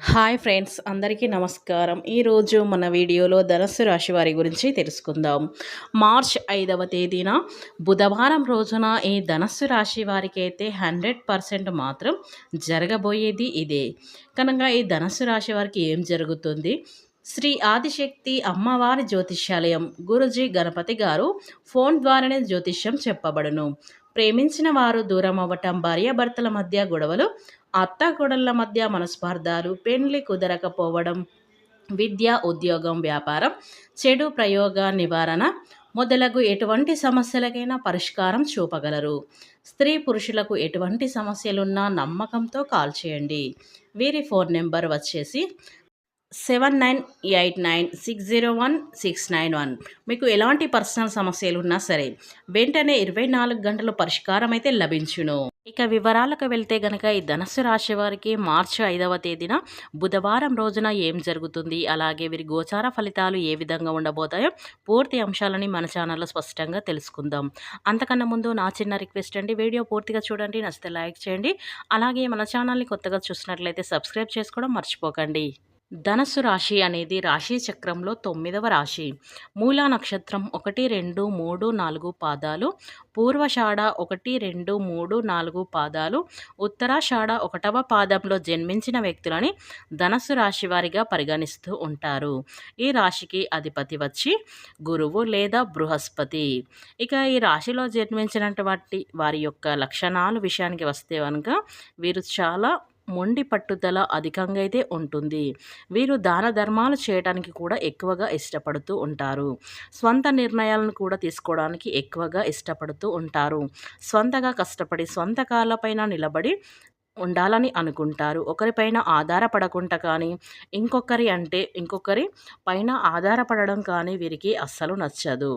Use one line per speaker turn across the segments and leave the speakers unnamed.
Hi friends, అందరికీ నమస్కారం. ఈరోజు మన వీడియోలో ధనుస్సు రాశి వారి గురించి తెలుసుకుందాం. మార్చ్ 5వ తేదీన బుధవారం రోజున ఈ ధనుస్సు రాశి వారికి అయితే 100% మాత్రం జరగబోయేది ఇదే. కనుక ఈ ధనుస్సు రాశి వారికి ఏం జరుగుతుంది? శ్రీ ఆదిశక్తి అమ్మవారి జ్యోతిష్యాలయం గురుజీ గణపతి గారు ఫోన్ ద్వారానే జ్యోతిష్యం చెప్పబడును. ప్రేమించిన వారు దూరం అవ్వటం, భార్యాభర్తల మధ్య గొడవలు, అత్తాకోడళ్ళ మధ్య మనస్పర్ధాలు, పెండ్లి కుదరకపోవడం, విద్య, ఉద్యోగం, వ్యాపారం, చెడు ప్రయోగ నివారణ మొదలగు ఎటువంటి సమస్యలకైనా పరిష్కారం చూపగలరు. స్త్రీ పురుషులకు ఎటువంటి సమస్యలున్నా నమ్మకంతో కాల్ చేయండి. వీరి ఫోన్ నెంబర్ వచ్చేసి 7989601691. మీకు ఎలాంటి పర్సనల్ సమస్యలు ఉన్నా సరే వెంటనే 24 గంటలు పరిష్కారం అయితే లభించును. ఇక వివరాలకు వెళ్తే గనక ఈ ధనుస్సు రాశి వారికి మార్చి 5వ తేదీన బుధవారం రోజున ఏం జరుగుతుంది, అలాగే వీరి గోచార ఫలితాలు ఏ విధంగా ఉండబోతాయో పూర్తి అంశాలని మన ఛానల్లో స్పష్టంగా తెలుసుకుందాం. అంతకన్నా ముందు నా చిన్న రిక్వెస్ట్ అండి, వీడియో పూర్తిగా చూడండి, నచ్చితే లైక్ చేయండి. అలాగే మన ఛానల్ని కొత్తగా చూసినట్లయితే సబ్స్క్రైబ్ చేసుకోవడం మర్చిపోకండి. ధనస్సు రాశి అనేది రాశి చక్రంలో 9వ రాశి. మూలా నక్షత్రం 1, 2, 3, 4 పాదాలు, పూర్వషాఢ 1, 2, 3, 4 పాదాలు, ఉత్తరాషాఢ 1వ పాదంలో జన్మించిన వ్యక్తులని ధనస్సు రాశి వారిగా పరిగణిస్తూ ఉంటారు. ఈ రాశికి అధిపతి వచ్చి గురువు లేదా బృహస్పతి. ఇక ఈ రాశిలో జన్మించినటువంటి వారి యొక్క లక్షణాలు విషయానికి వస్తే కనుక వీరు చాలా మొండి పట్టుదల అధికంగా అయితే ఉంటుంది. వీరు దాన ధర్మాలు చేయడానికి కూడా ఎక్కువగా ఇష్టపడుతూ ఉంటారు. స్వంత నిర్ణయాలను కూడా తీసుకోవడానికి ఎక్కువగా ఇష్టపడుతూ ఉంటారు. స్వంతగా కష్టపడి స్వంత కాళ్ళపైన నిలబడి ఉండాలని అనుకుంటారు. ఒకరిపైన ఆధారపడకుండా కానీ ఇంకొకరి పైన ఆధారపడడం కానీ వీరికి అస్సలు నచ్చదు.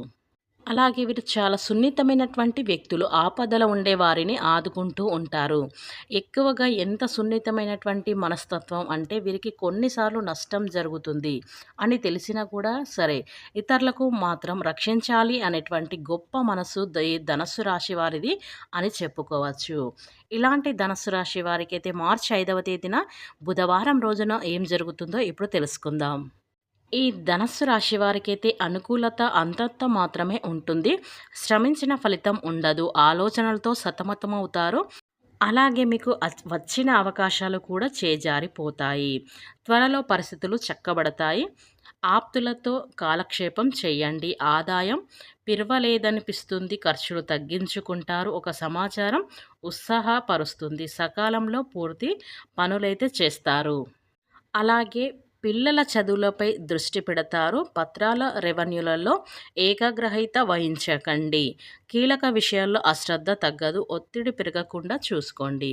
అలాగే వీరు చాలా సున్నితమైనటువంటి వ్యక్తులు. ఆపదలో ఉండే వారిని ఆదుకుంటూ ఉంటారు. ఎక్కువగా ఎంత సున్నితమైనటువంటి మనస్తత్వం అంటే వీరికి కొన్నిసార్లు నష్టం జరుగుతుంది అని తెలిసినా కూడా సరే ఇతరులకు మాత్రం రక్షించాలి అనేటువంటి గొప్ప మనసు ఈ ధనస్సు రాశి వారిది అని చెప్పుకోవచ్చు. ఇలాంటి ధనస్సు రాశి వారికైతే మార్చి 5వ తేదీన బుధవారం రోజున ఏం జరుగుతుందో ఇప్పుడు తెలుసుకుందాం. ఈ ధనస్సు రాశి వారికైతే అనుకూలత అంతంత మాత్రమే ఉంటుంది. శ్రమించిన ఫలితం ఉండదు. ఆలోచనలతో సతమతమవుతారు. అలాగే మీకు వచ్చిన అవకాశాలు కూడా చేజారిపోతాయి. త్వరలో పరిస్థితులు చక్కబడతాయి. ఆప్తులతో కాలక్షేపం చేయండి. ఆదాయం పిరవలేదనిపిస్తుంది. ఖర్చులు తగ్గించుకుంటారు. ఒక సమాచారం ఉత్సాహపరుస్తుంది. సకాలంలో పూర్తి పనులైతే చేస్తారు. అలాగే పిల్లల చదువులపై దృష్టి పెడతారు. పత్రాల రెవెన్యూలలో ఏకాగ్రహత వహించకండి. కీలక విషయాల్లో అశ్రద్ధ తగ్గదు. ఒత్తిడి పెరగకుండా చూసుకోండి.